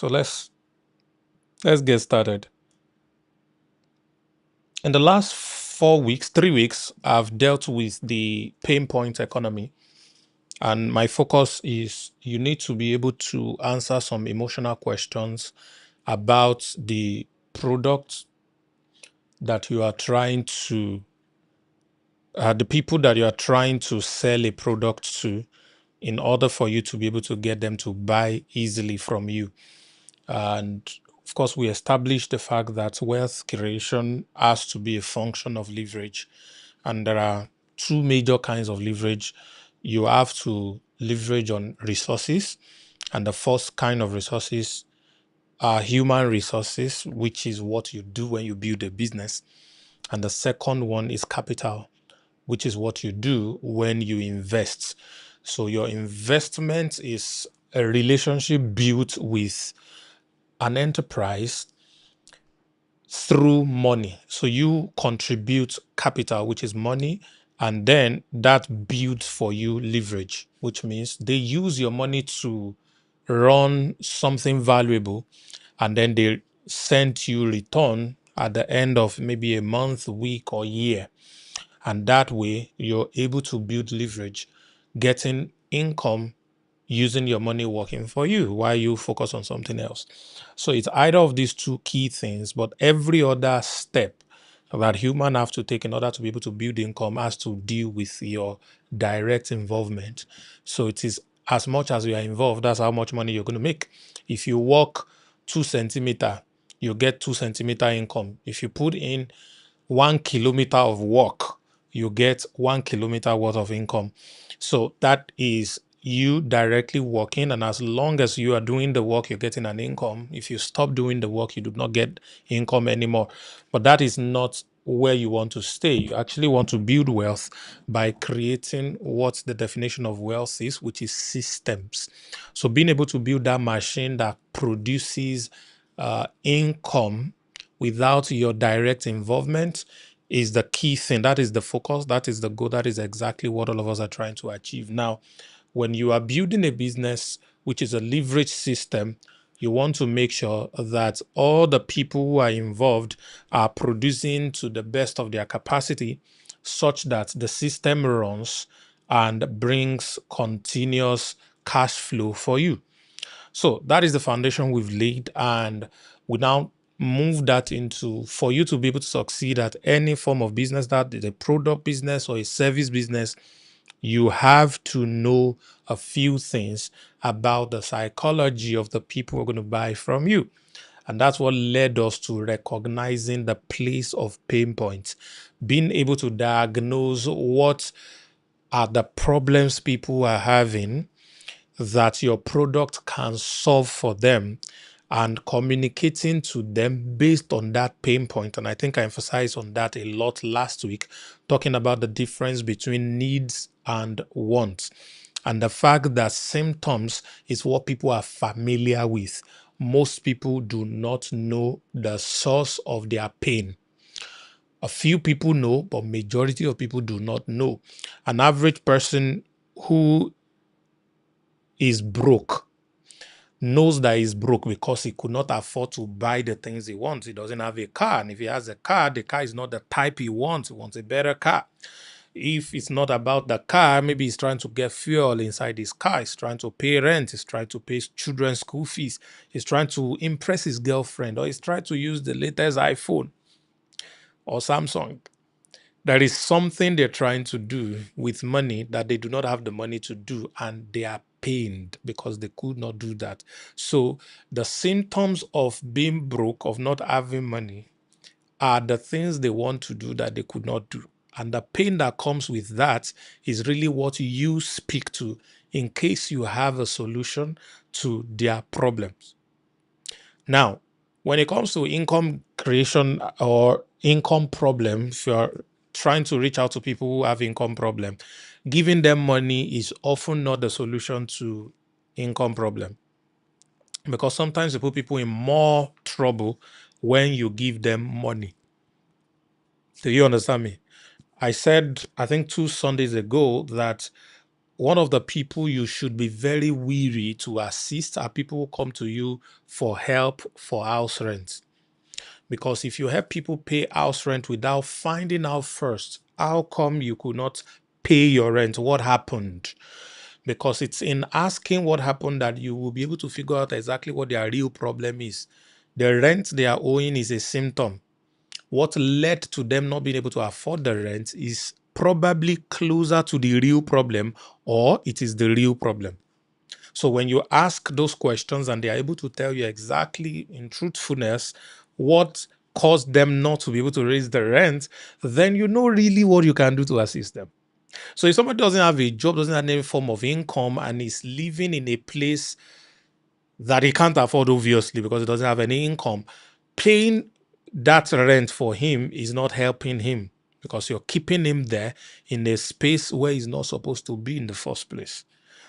So let's get started. In the last 4 weeks, 3 weeks, I've dealt with the pain point economy. And my focus is you need to be able to answer some emotional questions about the product that you are trying to, the people that you are trying to sell a product to, in order for you to be able to get them to buy easily from you. And of course, we established the fact that wealth creation has to be a function of leverage. And there are two major kinds of leverage. You have to leverage on resources. And the first kind of resources are human resources, which is what you do when you build a business. And the second one is capital, which is what you do when you invest. So your investment is a relationship built with an enterprise through money. So you contribute capital, which is money, and then that builds for you leverage, which means they use your money to run something valuable, and then they send you return at the end of maybe a month, week, or year. And that way you're able to build leverage, getting income using your money working for you while you focus on something else. So it's either of these two key things, but every other step that human have to take in order to be able to build income has to deal with your direct involvement. So it is as much as you are involved, that's how much money you're going to make. If you walk 2 centimeter, you get 2 centimeter income. If you put in 1 kilometer of work, you get 1 kilometer worth of income. So that is you directly working. And as long as you are doing the work, you're getting an income. If you stop doing the work, you do not get income anymore. But that is not where you want to stay. You actually want to build wealth by creating what the definition of wealth is, which is systems. So being able to build that machine that produces income without your direct involvement is the key thing. That is the focus. That is the goal. That is exactly what all of us are trying to achieve. Now, when you are building a business, which is a leverage system, you want to make sure that all the people who are involved are producing to the best of their capacity such that the system runs and brings continuous cash flow for you. So that is the foundation we've laid, and we now move that into for you to be able to succeed at any form of business, that is a product business or a service business. You have to know a few things about the psychology of the people who are going to buy from you. And that's what led us to recognizing the place of pain points, being able to diagnose what are the problems people are having that your product can solve for them, and communicating to them based on that pain point. And I think I emphasized on that a lot last week, talking about the difference between needs and wants, and the fact that symptoms is what people are familiar with. Most people do not know the source of their pain. A few people know, but majority of people do not know. An average person who is broke knows that he's broke because he could not afford to buy the things he wants. He doesn't have a car. And if he has a car, the car is not the type he wants. He wants a better car. If it's not about the car, maybe he's trying to get fuel inside his car. He's trying to pay rent. He's trying to pay his children's school fees. He's trying to impress his girlfriend, or he's trying to use the latest iPhone or Samsung. There is something they're trying to do with money that they do not have the money to do, and they are pained because they could not do that. So the symptoms of being broke, of not having money, are the things they want to do that they could not do. And the pain that comes with that is really what you speak to in case you have a solution to their problems. Now, when it comes to income creation or income problem, if you're trying to reach out to people who have income problem, giving them money is often not the solution to income problem, because sometimes you put people in more trouble when you give them money. Do you understand me? I said, I think 2 Sundays ago, that one of the people you should be very weary to assist are people who come to you for help for house rent. Because if you help people pay house rent without finding out first, how come you could not pay your rent? What happened? Because it's in asking what happened that you will be able to figure out exactly what their real problem is. The rent they are owing is a symptom. What led to them not being able to afford the rent is probably closer to the real problem, or it is the real problem. So when you ask those questions and they are able to tell you exactly in truthfulness what caused them not to be able to raise the rent, then you know really what you can do to assist them. So if somebody doesn't have a job, doesn't have any form of income, and is living in a place that he can't afford, obviously, because he doesn't have any income, paying that rent for him is not helping him, because you're keeping him there in a space where he's not supposed to be in the first place.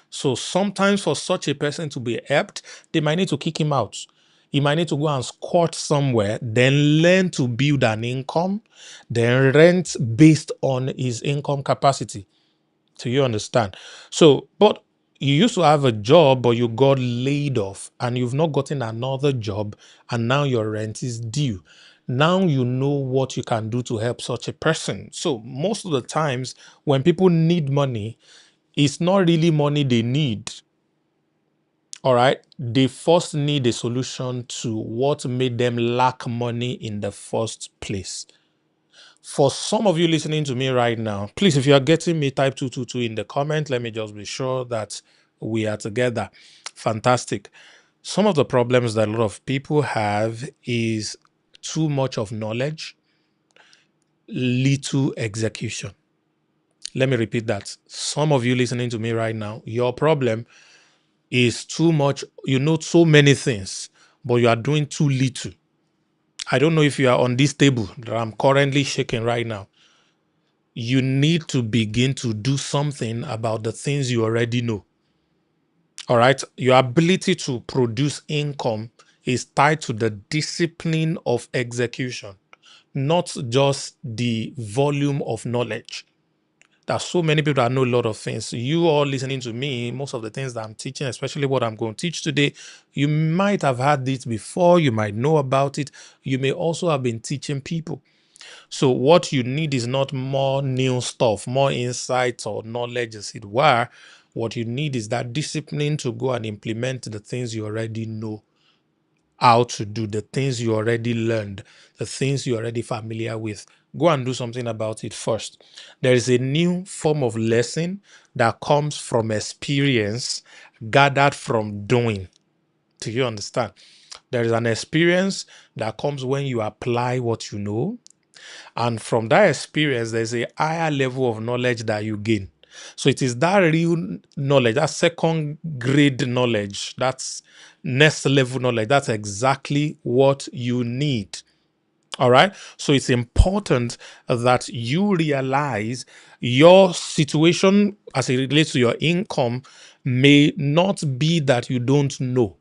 So sometimes for such a person to be helped, they might need to kick him out. He might need to go and squat somewhere, then learn to build an income, then rent based on his income capacity. Do you understand? So, but you used to have a job, but you got laid off and you've not gotten another job, and now your rent is due. Now you know what you can do to help such a person. So, most of the times when people need money, it's not really money they need. All right. They first need a solution to what made them lack money in the first place. For some of you listening to me right now, please, if you are getting me, type 222 in the comment. Let me just be sure that we are together. Fantastic. Some of the problems that a lot of people have is too much of knowledge, little execution. Let me repeat that. Some of you listening to me right now, your problem is too much. You know so many things, but you are doing too little. I don't know if you are on this table that I'm currently shaking right now. You need to begin to do something about the things you already know. All right. Your ability to produce income is tied to the discipline of execution, not just the volume of knowledge. There's so many people that know a lot of things. You all listening to me, most of the things that I'm teaching, especially what I'm going to teach today, you might have had this before, you might know about it. You may also have been teaching people. So what you need is not more new stuff, more insights or knowledge, as it were. What you need is that discipline to go and implement the things you already know how to do, the things you already learned, the things you're already familiar with. Go and do something about it first. There is a new form of lesson that comes from experience gathered from doing. Do you understand? There is an experience that comes when you apply what you know. And from that experience, there's a higher level of knowledge that you gain. So it is that real knowledge, that second grade knowledge, that's next level knowledge. That's exactly what you need. All right. So it's important that you realize your situation as it relates to your income may not be that you don't know.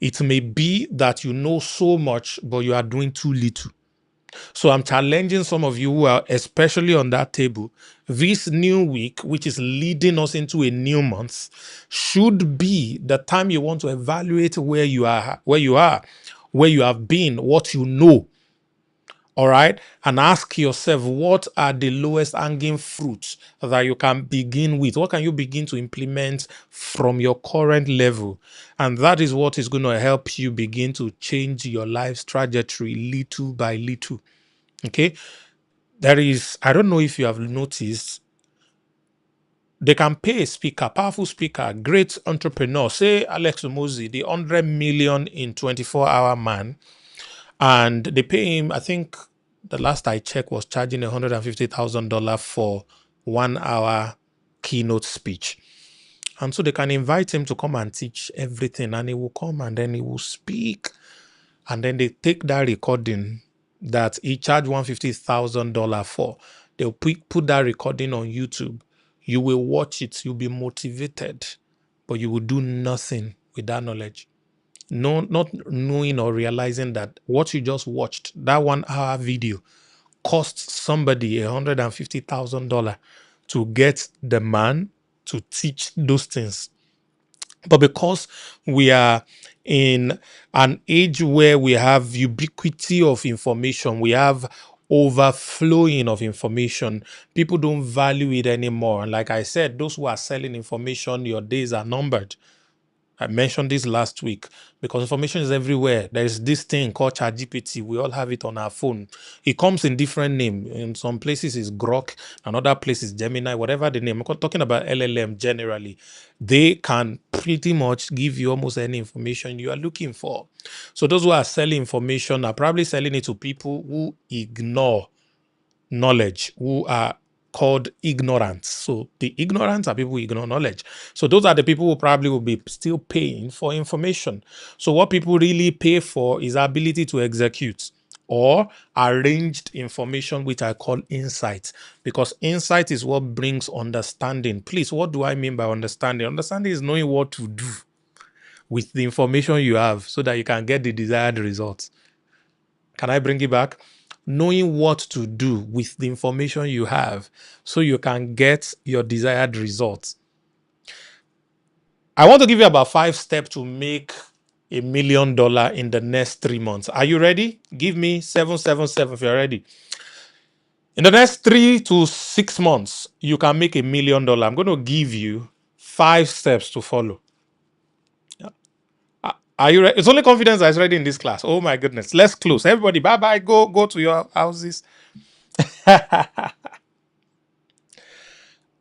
It may be that you know so much, but you are doing too little. So I'm challenging some of you who are especially on that table. This new week, which is leading us into a new month, should be the time you want to evaluate where you are, where you have been, what you know. All right. And ask yourself, what are the lowest hanging fruits that you can begin with? What can you begin to implement from your current level? And that is what is going to help you begin to change your life's trajectory little by little. Okay. There is, I don't know if you have noticed, they can pay a speaker, powerful speaker, great entrepreneur, say Alex Omozi, the 100 million in 24-hour man, and they pay him, I think the last I checked was charging $150,000 for 1 hour keynote speech. And so they can invite him to come and teach everything, and he will come and then he will speak. And then they take that recording that he charged $150,000 for. They'll put that recording on YouTube. You will watch it. You'll be motivated, but you will do nothing with that knowledge. No, not knowing or realizing that what you just watched, that 1 hour video, cost somebody $150,000 to get the man to teach those things. But because we are in an age where we have ubiquity of information, we have overflowing of information, people don't value it anymore. And like I said, those who are selling information, your days are numbered. I mentioned this last week because information is everywhere. There's this thing called ChatGPT. We all have it on our phone. It comes in different name. In some places it's Grok, another place is Gemini, whatever the name. I'm talking about LLM generally. They can pretty much give you almost any information you are looking for. So those who are selling information are probably selling it to people who ignore knowledge, who are called ignorant. So the ignorant are people who ignore knowledge. So those are the people who probably will be still paying for information. So what people really pay for is ability to execute or arranged information, which I call insight, because insight is what brings understanding. Please, what do I mean by understanding? Understanding is knowing what to do with the information you have so that you can get the desired results. Can I bring it back? Knowing what to do with the information you have so you can get your desired results. I want to give you about 5 steps to make $1 million in the next 3 months. Are you ready? Give me 777 if you're ready. In the next 3 to 6 months, you can make $1 million. I'm going to give you 5 steps to follow. Are you ready? It's only confidence that is ready in this class. Oh my goodness. Let's close. Everybody, bye bye. Go to your houses.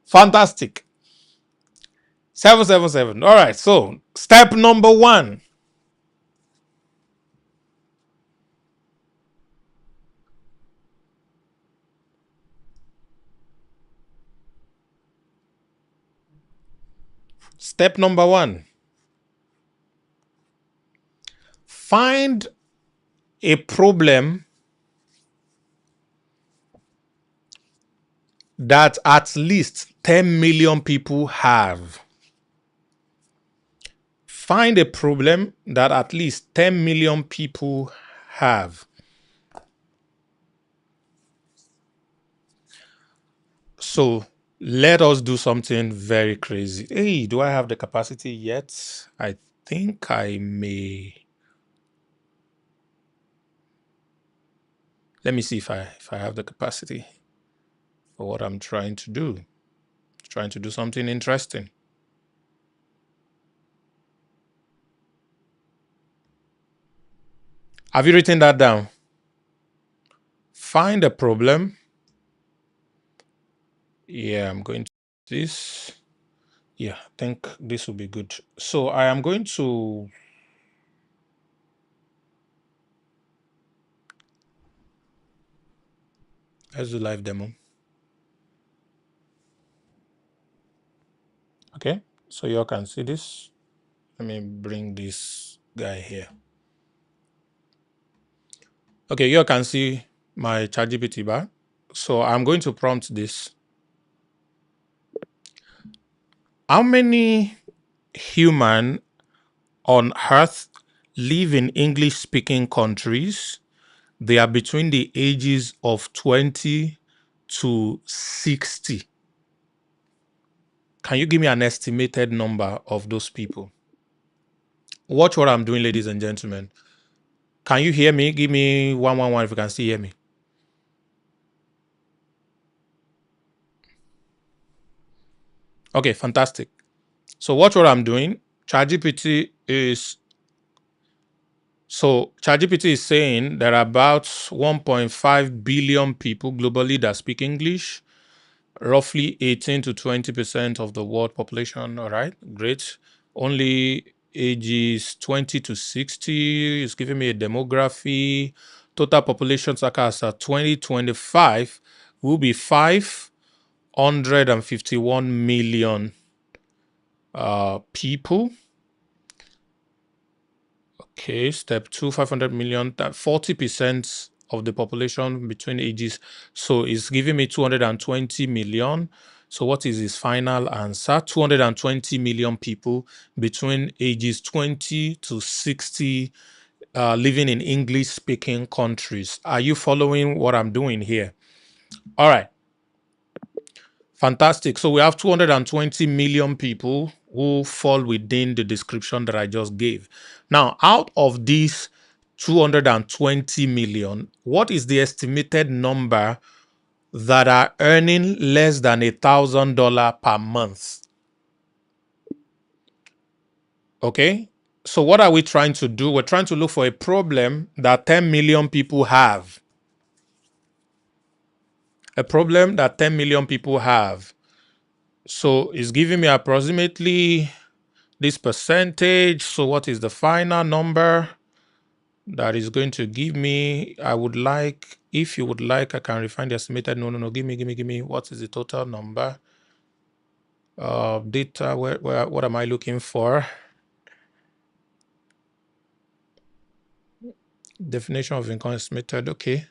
Fantastic. 777. All right. So, step number one. Step number one. Find a problem that at least 10 million people have. Find a problem that at least 10 million people have. So let us do something very crazy. Hey, do I have the capacity yet? I think I may. Let me see if I have the capacity for what I'm trying to do. Trying to do something interesting. Have you written that down? Find a problem. Yeah, I'm going to this. Yeah, I think this will be good. So I am going to let's do live demo. Okay, so you all can see this. Let me bring this guy here. Okay, you all can see my ChatGPT bar. So I'm going to prompt this. How many human on Earth live in English-speaking countries? They are between the ages of 20 to 60. Can you give me an estimated number of those people? Watch what I'm doing, ladies and gentlemen. Can you hear me? Give me 111 if you can still hear me. Okay, fantastic. So watch what I'm doing. ChatGPT is saying there are about 1.5 billion people globally that speak English, roughly 18 to 20% of the world population. All right, great. Only ages 20 to 60 is giving me a demography. Total population as 2025 will be 551 million people. Okay, step two, 500 million, 40% of the population between ages. So it's giving me 220 million. So what is his final answer? 220 million people between ages 20 to 60 living in English-speaking countries. Are you following what I'm doing here? All right. Fantastic. So we have 220 million people who fall within the description that I just gave. Now, out of these 220 million, what is the estimated number that are earning less than $1,000 per month? Okay. So what are we trying to do? We're trying to look for a problem that 10 million people have. A problem that 10 million people have. So it's giving me approximately this percentage. So what is the final number that is going to give me? I would like, if you would like, I can refine the estimated. No. Give me. What is the total number? Data, what am I looking for? Definition of income estimated. Okay.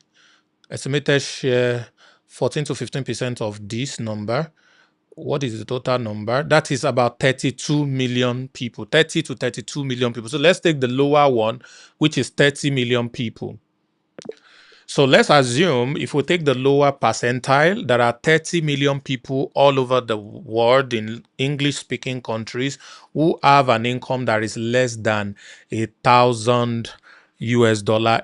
Estimated share 14 to 15% of this number. What is the total number? That is about 32 million people, 30 to 32 million people. So let's take the lower one, which is 30 million people. So let's assume if we take the lower percentile, there are 30 million people all over the world in English-speaking countries who have an income that is less than $1,000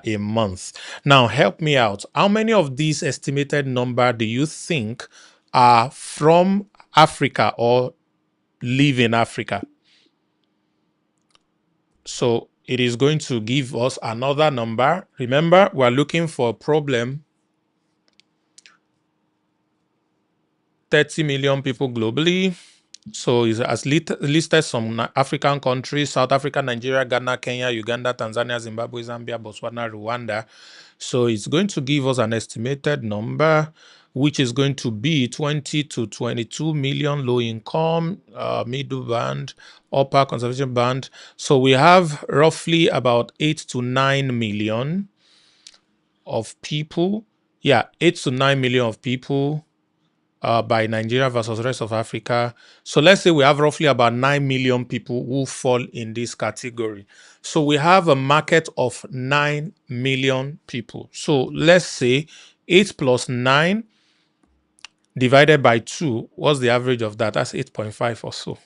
a month. Now, help me out. How many of these estimated number do you think are from Africa or live in Africa? So it is going to give us another number. Remember, we're looking for a problem 30 million people globally. So it has listed some African countries: South Africa, Nigeria, Ghana, Kenya, Uganda, Tanzania, Zimbabwe, Zambia, Botswana, Rwanda. So it's going to give us an estimated number, which is going to be 20 to 22 million low income, middle band, upper conservation band. So we have roughly about 8 to 9 million of people. Yeah, 8 to 9 million of people by Nigeria versus the rest of Africa. So let's say we have roughly about 9 million people who fall in this category. So we have a market of 9 million people. So let's say 8 plus 9 divided by 2. What's the average of that? That's 8.5 or so.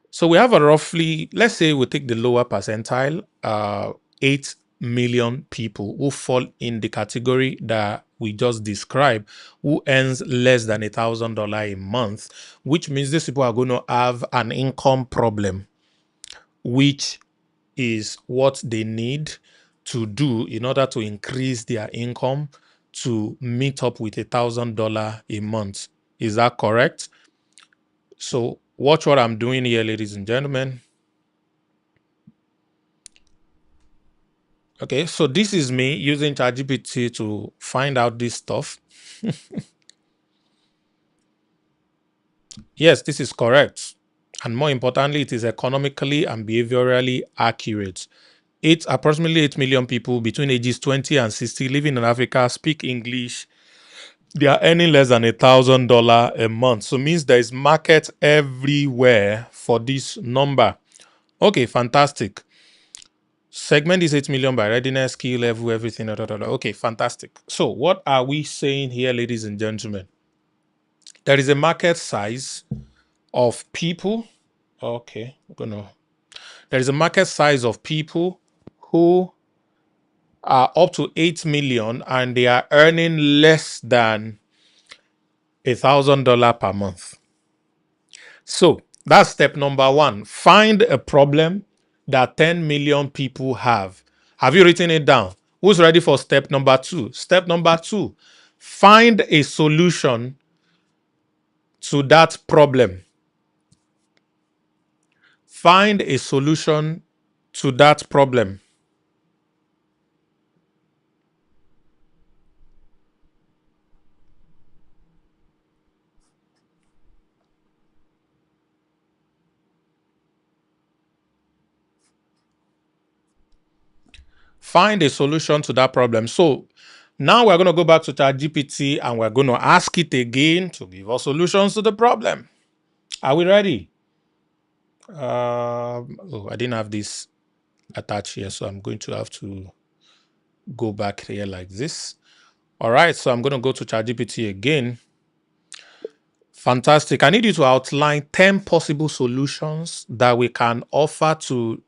So we have a roughly, let's say we take the lower percentile, 8 million people who fall in the category that we just described, who earns less than $1,000 a month, which means these people are going to have an income problem, which is what they need to do in order to increase their income to meet up with $1,000 a month. Is that correct? So watch what I'm doing here, ladies and gentlemen. Okay, so this is me using ChatGPT to find out this stuff. Yes, this is correct. And more importantly, it is economically and behaviorally accurate. Approximately 8 million people between ages 20 and 60 living in Africa speak English. They are earning less than $1,000 a month. So it means there is market everywhere for this number. Okay, fantastic. Segment is 8 million by readiness, skill level, everything. Okay, fantastic. So what are we saying here, ladies and gentlemen? There is a market size of people. Okay, there is a market size of people who are up to 8 million and they are earning less than $1,000 per month. So that's step number one. Find a problem that 10 million people have. Have you written it down? Who's ready for step number two? Step number two, find a solution to that problem. Find a solution to that problem. Find a solution to that problem. So now we're going to go back to ChatGPT and we're going to ask it again to give us solutions to the problem. Are we ready? I didn't have this attached here, so I'm going to have to go back here like this. All right, so I'm going to go to ChatGPT again Fantastic. I need you to outline 10 possible solutions that we can offer to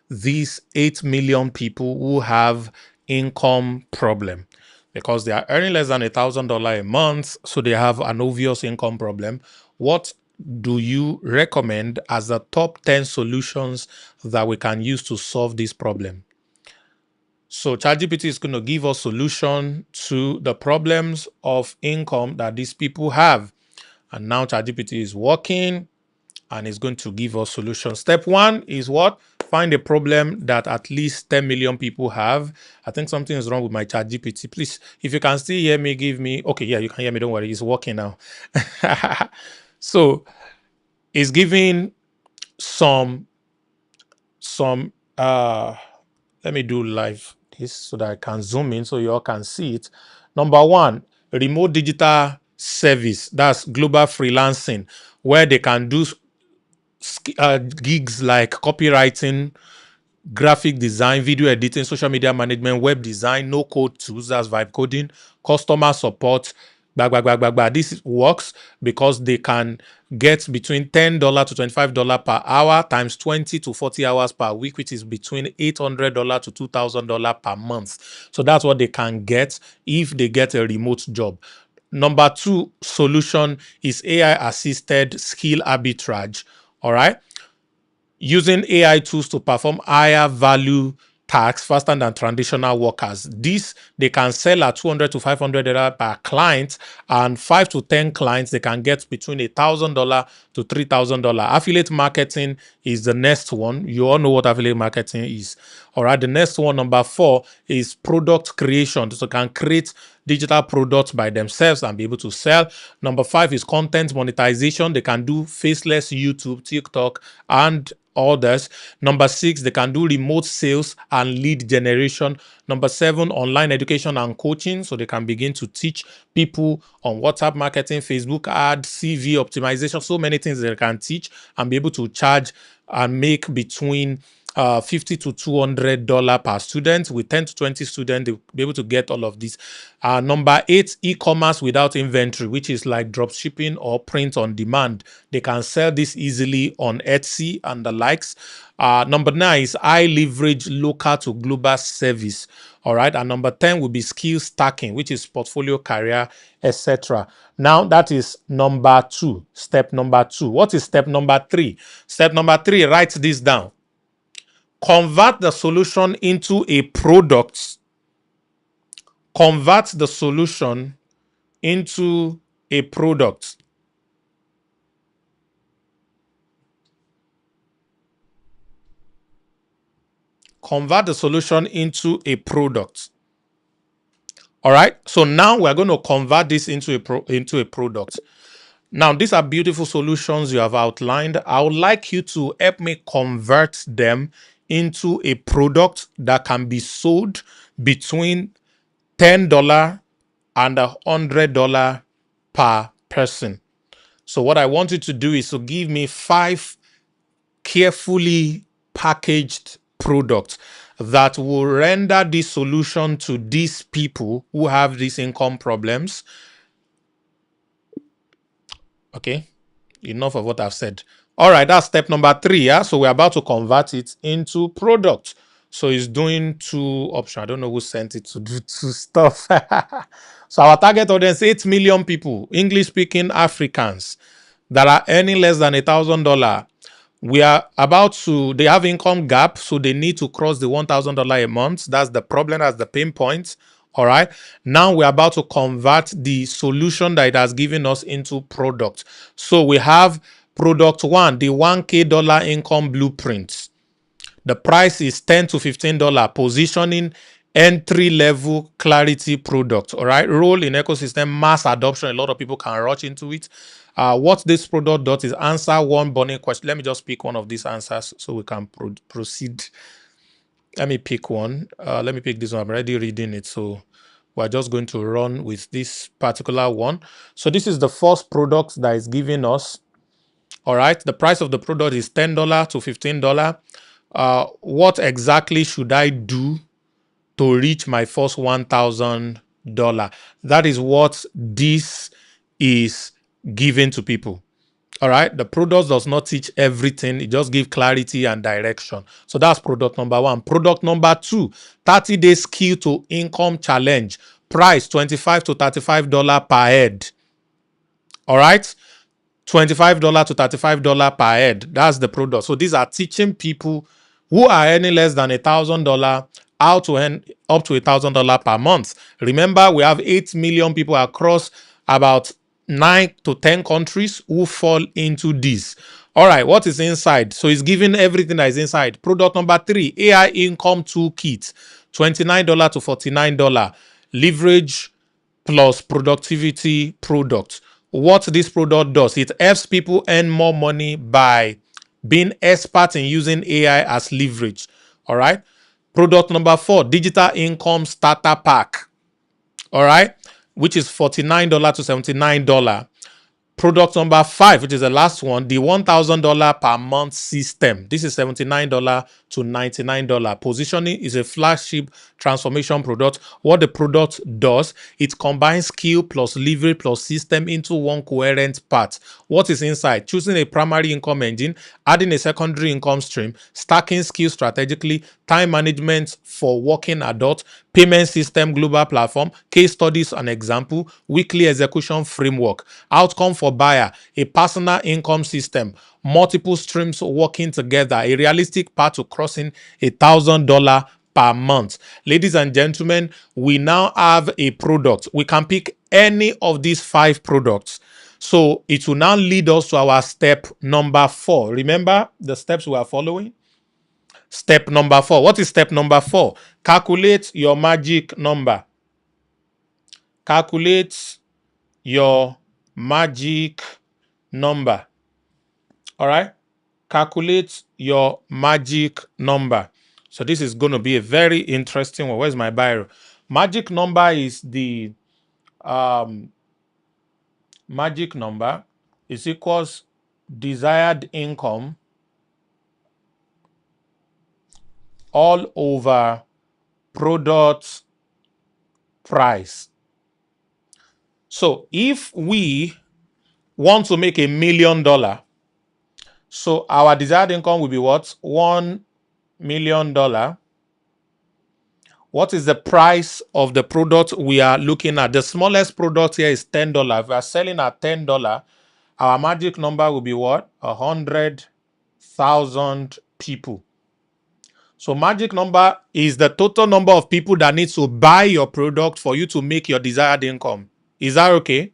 these 8 million people who have income problem because they are earning less than $1,000 a month, so they have an obvious income problem. What do you recommend as the top 10 solutions that we can use to solve this problem? So ChatGPT is going to give us solution to the problems of income that these people have. And now ChatGPT is working and is going to give us solutions. Step one is what? Find a problem that at least 10 million people have. I think something is wrong with my ChatGPT. Please, if you can still hear me, give me. Okay, yeah, you can hear me. Don't worry, it's working now. So it's giving some let me do live this so that I can zoom in so you all can see it. Number one, remote digital service. That's global freelancing, where they can do gigs like copywriting, graphic design, video editing, social media management, web design, no code tools, that's vibe coding, customer support, blah, blah, blah, blah, blah. This works because they can get between $10 to $25 per hour times 20 to 40 hours per week, which is between $800 to $2,000 per month. So that's what they can get if they get a remote job. Number two solution is AI assisted skill arbitrage. All right. Using AI tools to perform higher value tasks faster than traditional workers. This they can sell at 200 to $500 per client, and 5 to 10 clients they can get between $1,000 to $3,000. Affiliate marketing is the next one. You all know what affiliate marketing is. All right. The next one, number four, is product creation. So can create digital products by themselves and be able to sell. Number five is content monetization. They can do faceless YouTube, TikTok, and others. Number six, they can do remote sales and lead generation. Number seven, online education and coaching. So they can begin to teach people on WhatsApp marketing, Facebook ads, CV optimization, so many things they can teach and be able to charge and make between $50 to $200 per student. With 10 to 20 students, they'll be able to get all of this. Number eight, e-commerce without inventory, which is like drop shipping or print on demand. They can sell this easily on Etsy and the likes. Number nine is high leverage local to global service. All right. And number 10 will be skill stacking, which is portfolio career, etc. Now that is number two, step number two. What is step number three? Step number three, write this down. Convert the solution into a product. Convert the solution into a product. Convert the solution into a product. All right. So now we're going to convert this into a product. Now, these are beautiful solutions you have outlined. I would like you to help me convert them into a product that can be sold between $10 and $100 per person. So what I want you to do is to give me 5 carefully packaged products that will render this solution to these people who have these income problems. Okay, enough of what I've said. All right, that's step number 3. Yeah, so we're about to convert it into product. So it's doing 2 options. I don't know who sent it to do 2 stuff. So our target audience, 8 million people, English speaking Africans that are earning less than $1,000. We are about to, they have income gap, so they need to cross the $1,000 a month. That's the problem, that's the pain point. All right. Now we're about to convert the solution that it has given us into product. So we have product one, the $1K income blueprint. The price is $10 to $15. Positioning, entry level clarity product. All right. Role in ecosystem, mass adoption. A lot of people can rush into it. What this product does is answer one burning question. Let me just pick one of these answers so we can proceed. Let me pick one. Let me pick this one. I'm already reading it. So we're just going to run with this particular one. So this is the first product that is giving us. All right. The price of the product is $10 to $15. What exactly should I do to reach my first $1,000? That is what this is given to people. All right. The product does not teach everything. It just gives clarity and direction. So that's product number one. Product number two, 30-day skill to income challenge. Price $25 to $35 per head. All right. $25 to $35 per head. That's the product. So these are teaching people who are earning less than $1,000 how to earn up to $1,000 per month. Remember, we have 8 million people across about 9 to 10 countries who fall into this. All right, what is inside? So it's giving everything that is inside. Product number three, AI income toolkit, $29 to $49. Leverage plus productivity product. What this product does, it helps people earn more money by being expert in using AI as leverage. All right. Product number four, digital income starter pack. All right, which is $49 to $79. Product number five, which is the last one, the $1,000 per month system. This is $79 to $99. Positioning is a flagship transformation product. What the product does, it combines skill plus leverage plus system into one coherent part. What is inside? Choosing a primary income engine, adding a secondary income stream, stacking skills strategically, time management for working adults, payment system global platform, case studies and example, weekly execution framework, outcome for buyer, a personal income system, multiple streams working together, a realistic path to crossing $1,000 per month. Ladies and gentlemen, we now have a product. We can pick any of these 5 products. So it will now lead us to our step number 4. Remember the steps we are following? Step number 4. What is step number 4? Calculate your magic number. Calculate your magic number. All right? Calculate your magic number. So this is going to be a very interesting one. Where's my biro? Magic number is the magic number is equals desired income all over product price. So if we want to make $1 million, so our desired income will be what? $1 million. What is the price of the product we are looking at? The smallest product here is $10. If we are selling at $10, our magic number will be what? 100,000 people. So magic number is the total number of people that need to buy your product for you to make your desired income. Is that okay?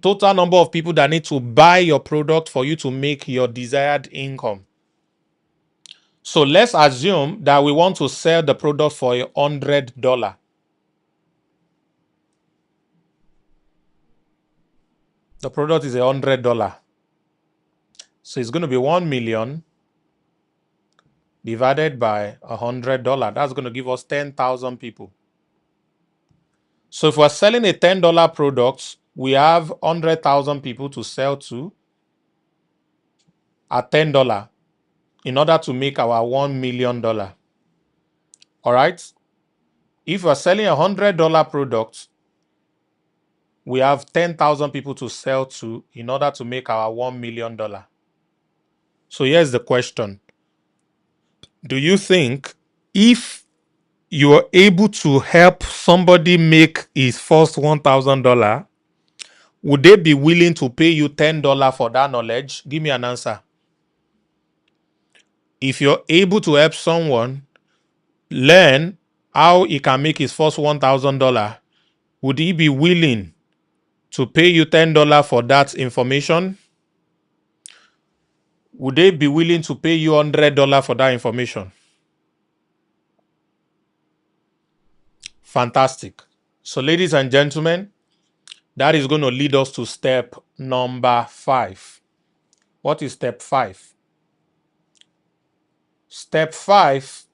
Total number of people that need to buy your product for you to make your desired income. So let's assume that we want to sell the product for $100. The product is $100. So it's going to be 1 million divided by $100. That's going to give us 10,000 people. So if we're selling a $10 product, we have 100,000 people to sell to at $10 in order to make our $1 million. All right. If we're selling a $100 product, we have 10,000 people to sell to in order to make our $1 million. So here's the question. Do you think if you are able to help somebody make his first $1,000, would they be willing to pay you $10 for that knowledge? Give me an answer. If you're able to help someone learn how he can make his first $1,000, would he be willing to pay you $10 for that information? Would they be willing to pay you $100 for that information? Fantastic. So, ladies and gentlemen, that is going to lead us to step number 5. What is step 5? Step 5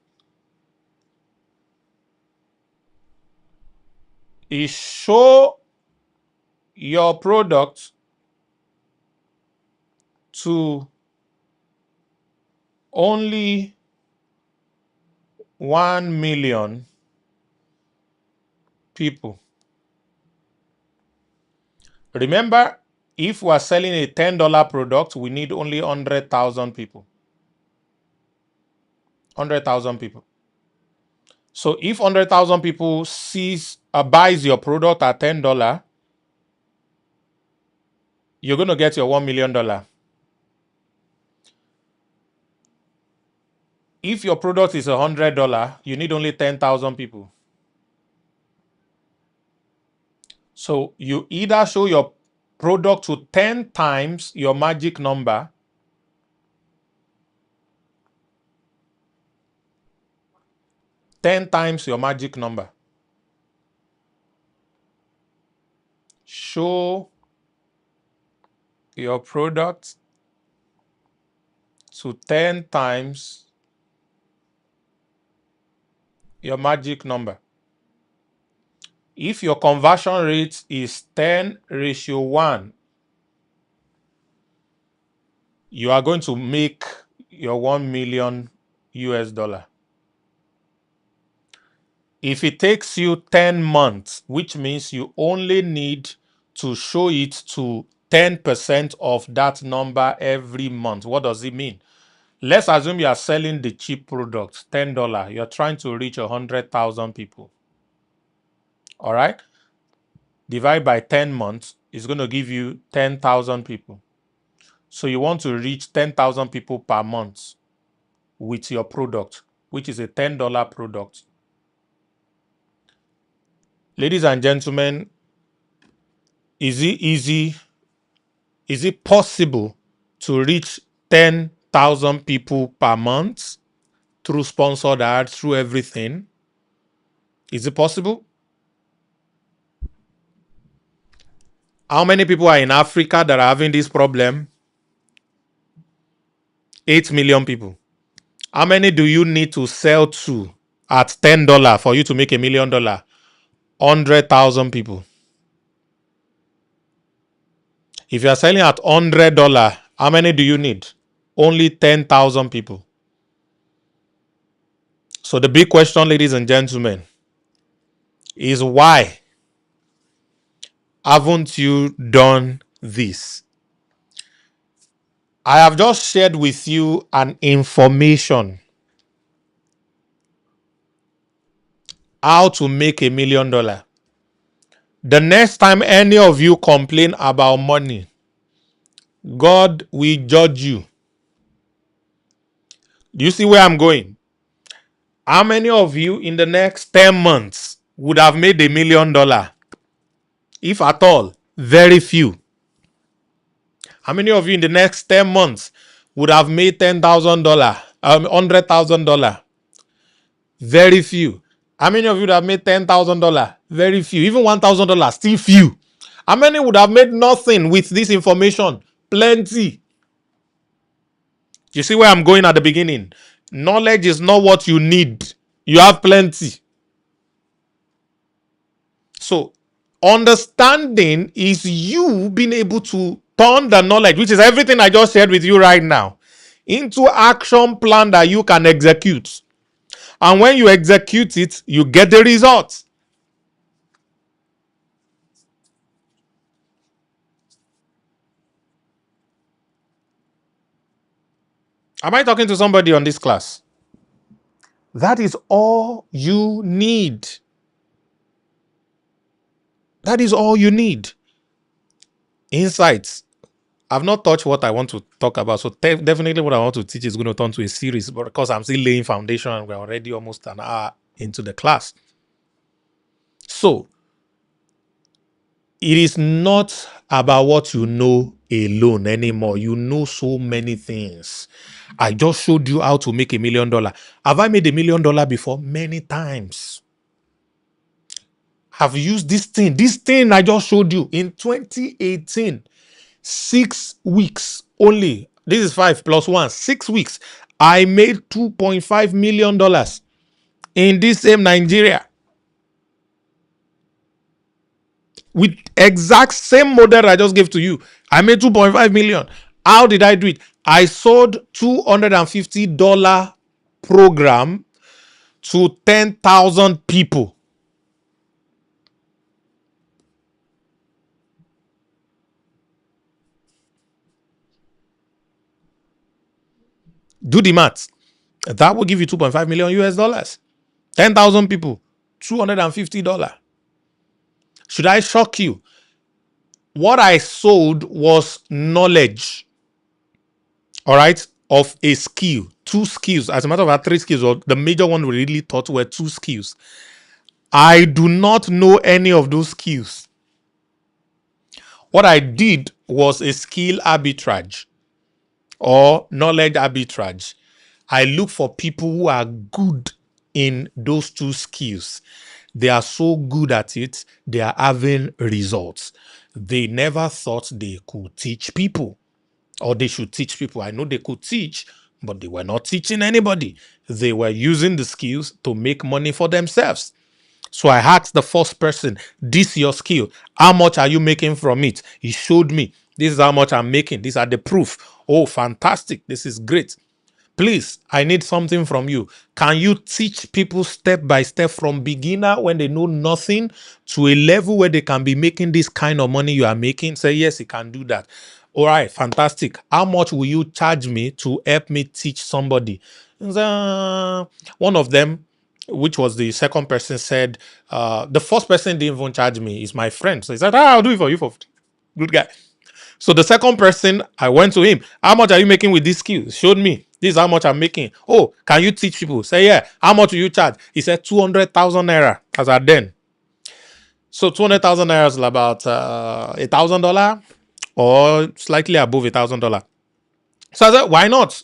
is show your product to only 1 million people. Remember, if we are selling a $10 product, we need only 100,000 people. 100,000 people. So if 100,000 people buys your product at $10, you're going to get your $1 million. If your product is $100, you need only 10,000 people. So you either show your product to 10 times your magic number, show your product to 10 times your magic number. If your conversion rate is 10:1, you are going to make your 1 million US dollar. If it takes you 10 months, which means you only need to show it to 10% of that number every month. What does it mean? Let's assume you are selling the cheap product, $10. You're trying to reach 100,000 people. All right? Divide by 10 months is going to give you 10,000 people. So you want to reach 10,000 people per month with your product, which is a $10 product. Ladies and gentlemen, is it easy? Is it possible to reach 10,000 people per month through sponsored ads, through everything? Is it possible? How many people are in Africa that are having this problem? 8 million people. How many do you need to sell to at $10 for you to make $1 million? 100,000 people. If you are selling at $100, how many do you need? Only 10,000 people. So the big question, ladies and gentlemen, is why haven't you done this? I have just shared with you an information how to make $1 million. The next time any of you complain about money, God will judge you. Do you see where I'm going? How many of you in the next 10 months would have made $1 million? If at all, very few. How many of you in the next 10 months would have made $10,000, $100,000? Very few. How many of you would have made $10,000? Very few. Even $1,000, still few. How many would have made nothing with this information? Plenty. You see where I'm going at the beginning? Knowledge is not what you need. You have plenty. So, understanding is you being able to turn the knowledge, which is everything I just shared with you right now, into action plan that you can execute. And when you execute it, you get the results. Am I talking to somebody on this class? That is all you need. That is all you need. Insights. I've not touched what I want to talk about. So definitely what I want to teach is going to turn to a series. But because I'm still laying foundation and we're already almost an hour into the class. So it is not about what you know alone anymore. You know so many things. I just showed you how to make $1 million. Have I made $1 million before? Many times. Have used this thing I just showed you in 2018. 6 weeks only. This is 5 plus 1. 6 weeks. I made $2.5 million in this same Nigeria. With exact same model I just gave to you. I made 2.5 million. How did I do it? I sold $250 program to 10,000 people. Do the math. That will give you 2.5 million US dollars. 10,000 people, $250. Should I shock you? What I sold was knowledge, all right, of a skill, two skills. As a matter of fact, three skills, or the major one we really thought were two skills. I do not know any of those skills. What I did was a skill arbitrage or knowledge arbitrage. I look for people who are good in those two skills. They are so good at it, they are having results. They never thought they could teach people or they should teach people. I know they could teach, but they were not teaching anybody. They were using the skills to make money for themselves. So I asked the first person, this is your skill. How much are you making from it? He showed me. This is how much I'm making. These are the proof. Oh, fantastic. This is great. Please, I need something from you. Can you teach people step by step from beginner when they know nothing to a level where they can be making this kind of money you are making? Say, yes, he can do that. All right, fantastic. How much will you charge me to help me teach somebody? One of them, which was the second person, said, the first person didn't even charge me. Is my friend. So he said, I'll do it for you for good guy. So the second person, I went to him. How much are you making with this skill? Showed me. This is how much I'm making. Oh, can you teach people? Say, yeah. How much will you charge? He said 200,000 naira as at then. So 200,000 naira is about $1,000 or slightly above $1,000. So I said, why not?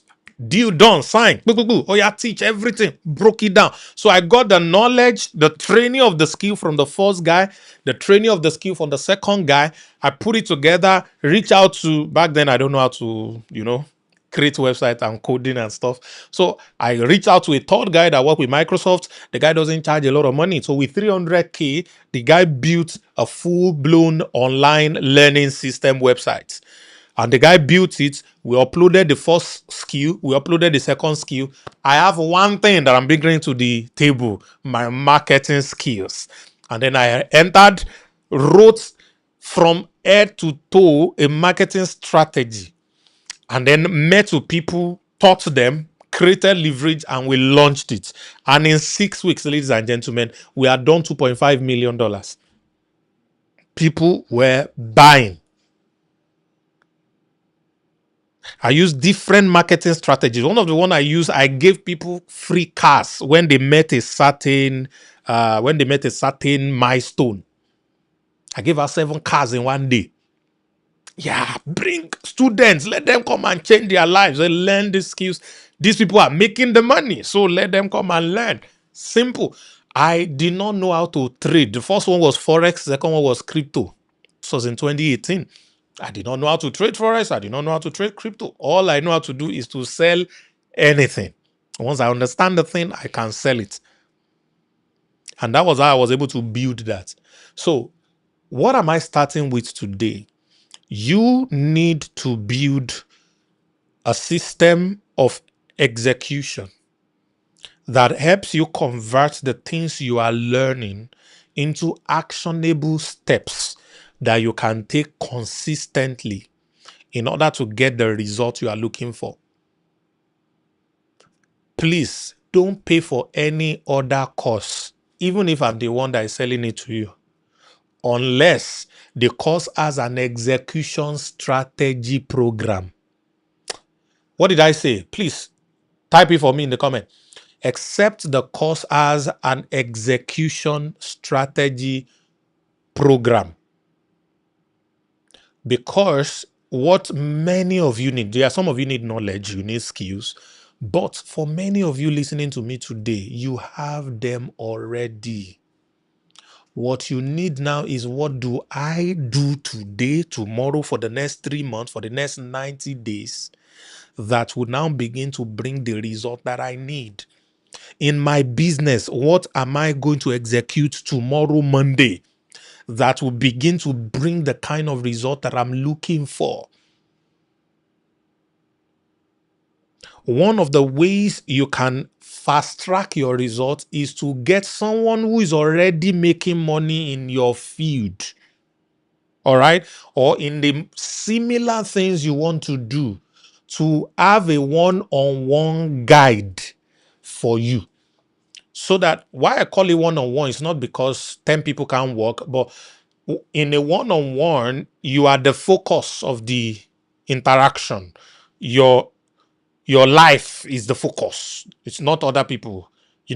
Deal done, sign. Boo, boo, boo. Oh, yeah, teach everything. Broke it down. So I got the knowledge, the training of the skill from the first guy, the training of the skill from the second guy. I put it together, reach out to, back then I don't know how to, create website and coding and stuff. So I reached out to a third guy that worked with Microsoft. The guy doesn't charge a lot of money. So with 300K, the guy built a full-blown online learning system website. And the guy built it. We uploaded the first skill. We uploaded the second skill. I have one thing that I'm bringing to the table, my marketing skills. And then I entered, wrote from head to toe a marketing strategy. And then met with people, taught them, created leverage, and we launched it. And in 6 weeks, ladies and gentlemen, we had done $2.5 million. People were buying. I use different marketing strategies. One of the one I use, I gave people free cars when they met a certain milestone. I gave her 7 cars in one day. Yeah, bring students, let them come and change their lives. They learn these skills. These people are making the money, so let them come and learn. Simple. I did not know how to trade. The first one was Forex, the second one was crypto. This was in 2018. I did not know how to trade Forex. I did not know how to trade crypto. All I know how to do is to sell anything. Once I understand the thing, I can sell it. And that was how I was able to build that. So, what am I starting with today? You need to build a system of execution that helps you convert the things you are learning into actionable steps that you can take consistently in order to get the result you are looking for. Please don't pay for any other course, even if I'm the one that is selling it to you, unless the course has an execution strategy program. What did I say? Please type it for me in the comment. Except the course has an execution strategy program. Because what many of you need, there are some of you need knowledge, you need skills, but for many of you listening to me today, you have them already. What you need now is, what do I do today, tomorrow, for the next 3 months, for the next 90 days, that will now begin to bring the result that I need? In my business, what am I going to execute tomorrow, Monday, that will begin to bring the kind of result that I'm looking for? One of the ways you can fast track your results is to get someone who is already making money in your field. All right? Or in the similar things you want to do. to have a one-on-one guide for you. So that why I call it one-on-one is not because 10 people can't work, but in a one-on-one, you are the focus of the interaction. Your your life is the focus. It's not other people.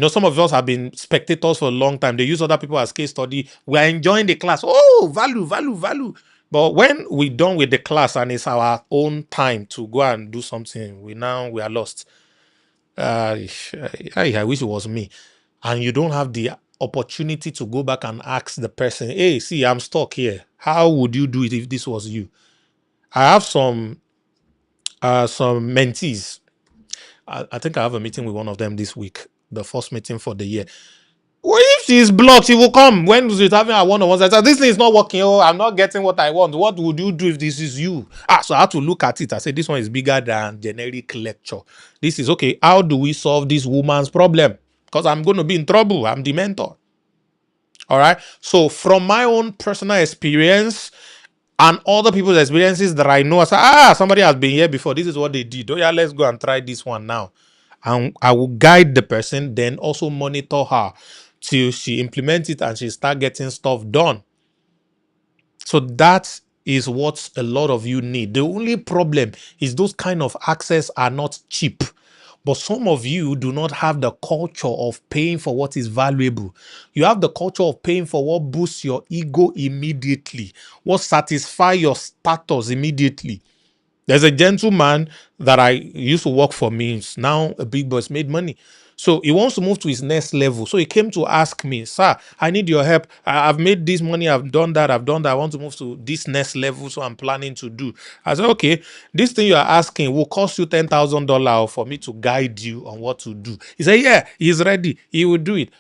Some of us have been spectators for a long time. They use other people as case study. We are enjoying the class. Oh, value, value, value. But when we're done with the class and it's our own time to go and do something, we are lost. I wish it was me. And you don't have the opportunity to go back and ask the person, hey, see, I'm stuck here. How would you do it if this was you? I have some mentees. I think I have a meeting with one of them this week, the first meeting for the year. Well, if she's blocked, she will come when she's having a one-on-one. I said, this thing is not working. Oh, I'm not getting what I want. What would you do if this is you? So I had to look at it. I said, this one is bigger than generic lecture. This is okay. How do we solve this woman's problem? Because I'm going to be in trouble. I'm the mentor. All right. So from my own personal experience and other people's experiences that I know, I say, somebody has been here before. This is what they did. Oh yeah, let's go and try this one now. And I will guide the person, then also monitor her till she implements it and she start getting stuff done. So that is what a lot of you need. The only problem is those kind of access are not cheap. But some of you do not have the culture of paying for what is valuable. You have the culture of paying for what boosts your ego immediately, what satisfies your status immediately. There's a gentleman that I used to work for me. He's now a big boss, made money. So he wants to move to his next level. So he came to ask me, sir, I need your help. I've made this money. I've done that. I want to move to this next level. So I'm planning to do. I said, okay, this thing you are asking will cost you $10,000 for me to guide you on what to do. He said, yeah, he's ready. He will do it.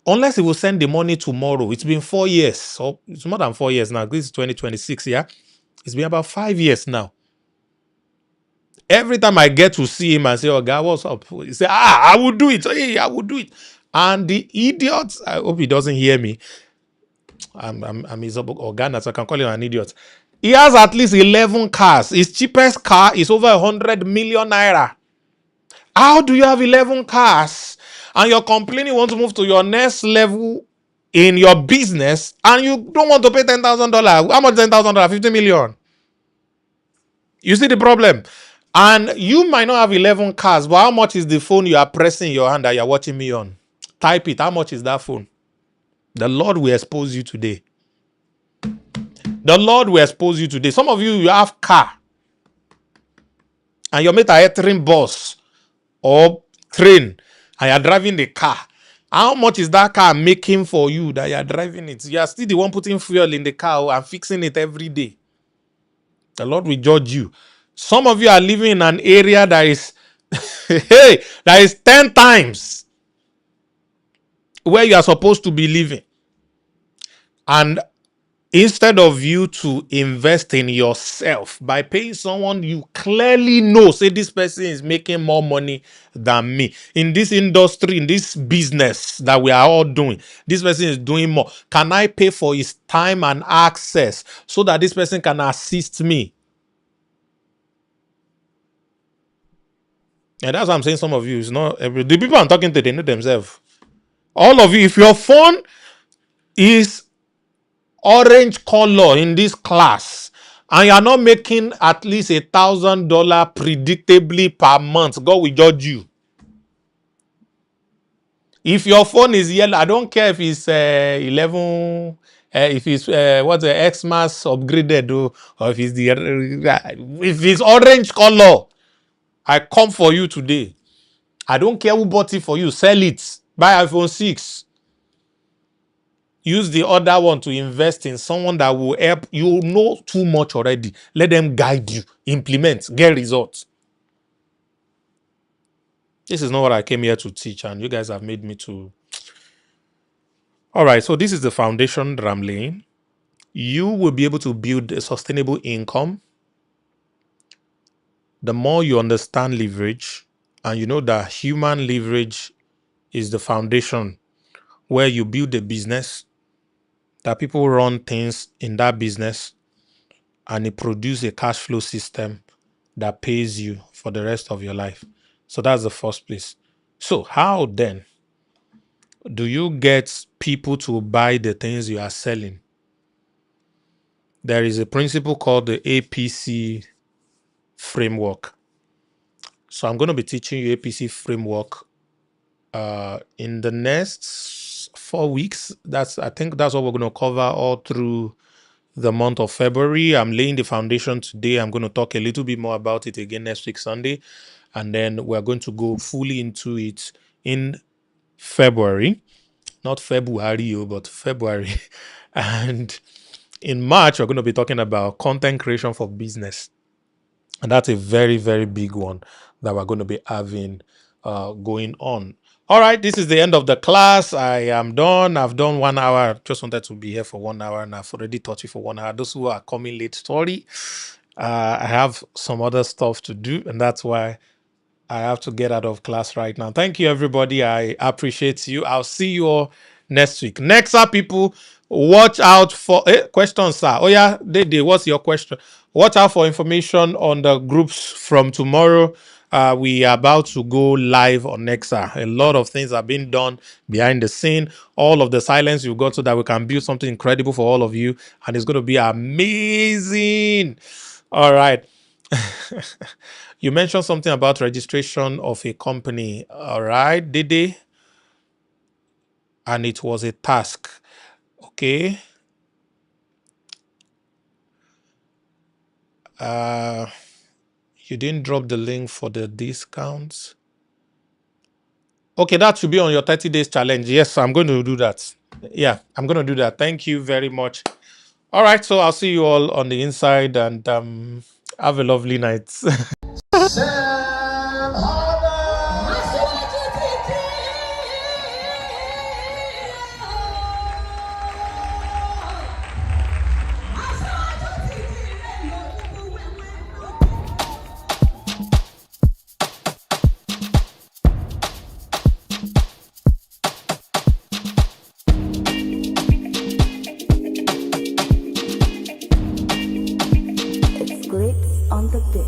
Unless he will send the money tomorrow. It's been 4 years. So it's more than 4 years now. This is 2026, yeah? It's been about 5 years now. Every time I get to see him and say, oh, God, what's up? He say, I will do it. Hey, I will do it. And the idiot, I hope he doesn't hear me. I'm his organ, so I can call him an idiot. He has at least 11 cars. His cheapest car is over 100 million naira. How do you have 11 cars and you're complaining you want to move to your next level in your business and you don't want to pay $10,000? How much $10,000? 50 million. You see the problem? And you might not have 11 cars, but how much is the phone you are pressing in your hand that you're watching me on? Type it. How much is that phone? The Lord will expose you today. The Lord will expose you today. Some of you have car and you're made a entering bus or train and you're driving the car. How much is that car making for you that you're driving it? You are still the one putting fuel in the car and fixing it every day. The Lord will judge you. Some of you are living in an area that is hey, that is 10 times where you are supposed to be living. And instead of you to invest in yourself by paying someone you clearly know, say this person is making more money than me in this industry, in this business that we are all doing, this person is doing more. Can I pay for his time and access so that this person can assist me? And that's what I'm saying. Some of you, is not every the people I'm talking to, they know themselves. All of you, if your phone is orange color in this class and you're not making at least $1,000 predictably per month, God will judge you. If your phone is yellow, I don't care if it's 11, if it's what's the Xmas upgraded, or if it's orange color, I come for you today. I don't care who bought it for you. Sell it. Buy iPhone 6. Use the other one to invest in someone that will help. You know too much already. Let them guide you. Implement. Get results. This is not what I came here to teach, and you guys have made me to. All right, so this is the foundation that I'm laying. You will be able to build a sustainable income. The more you understand leverage, and you know that human leverage is the foundation where you build a business, that people run things in that business, and it produces a cash flow system that pays you for for the rest of your life. So that's the first place. So how then do you get people to buy the things you are selling? There is a principle called the APC framework. So I'm going to be teaching you APC framework in the next 4 weeks. I think that's what we're going to cover all through the month of February. I'm laying the foundation today. I'm going to talk a little bit more about it again next week, Sunday. And then we're going to go fully into it in February. Not February, but February. And in March, we're going to be talking about content creation for business. And that's a very, very big one that we're going to be having going on. All right, this is the end of the class. I am done. I've done 1 hour. I just wanted to be here for 1 hour, and I've already taught you for 1 hour. Those who are coming late, sorry. I have some other stuff to do, and that's why I have to get out of class right now. Thank you, everybody. I appreciate you. I'll see you all next week. Next up, people, watch out for questions, sir. Oh, yeah, Dede, what's your question? Watch out for information on the groups from tomorrow. We are about to go live on Nexa. A lot of things are being done behind the scene. All of the silence you've got so that we can build something incredible for all of you. And it's going to be amazing. All right. You mentioned something about registration of a company. All right, Dede. And it was a task. Okay. You didn't drop the link for the discounts. Okay, that should be on your 30 days challenge. Yes, I'm going to do that. Yeah, I'm going to do that. Thank you very much. All right, so I'll see you all on the inside, and have a lovely night. It's grits on the bit.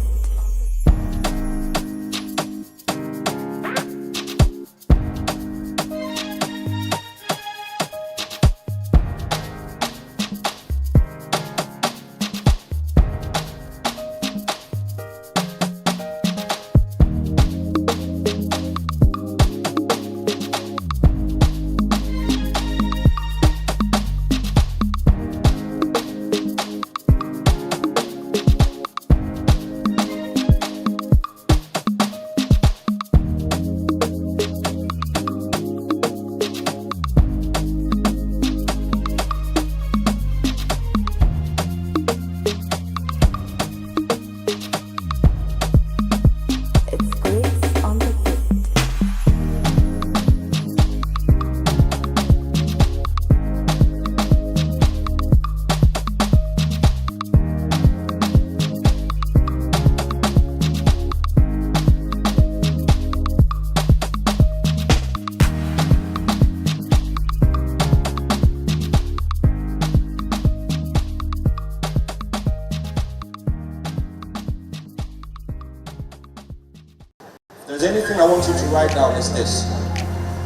If there's anything I want you to write down is this.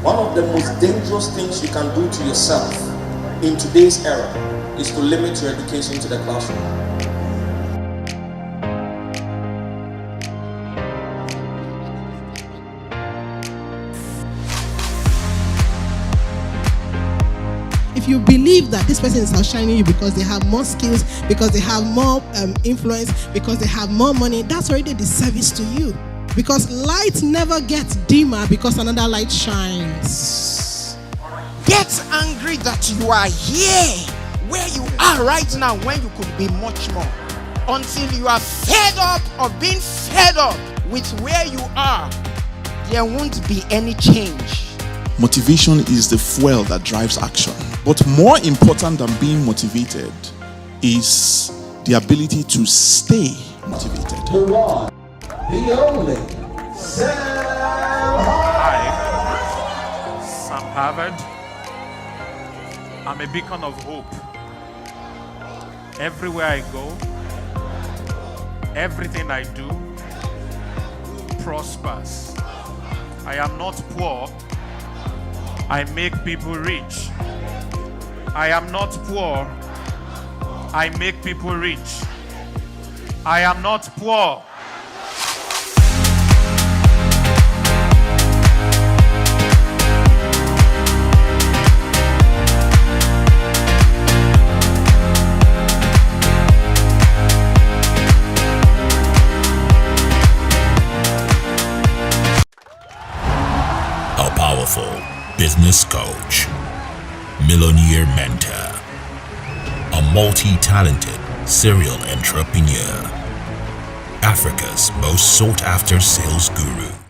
One of the most dangerous things you can do to yourself in today's era is to limit your education to the classroom. If you believe that this person is outshining you because they have more skills, because they have more influence, because they have more money, that's already a disservice to you. Because light never gets dimmer because another light shines. Get angry that you are here, where you are right now, when you could be much more. Until you are fed up of being fed up with where you are, there won't be any change. Motivation is the fuel that drives action. But more important than being motivated is the ability to stay motivated. The one, the only, Sam Harvard. I'm a beacon of hope. Everywhere I go, everything I do, prospers. I am not poor. I make people rich. I am not poor. I make people rich. I am not poor. A powerful business coach, millionaire mentor, a multi-talented serial entrepreneur, Africa's most sought-after sales guru.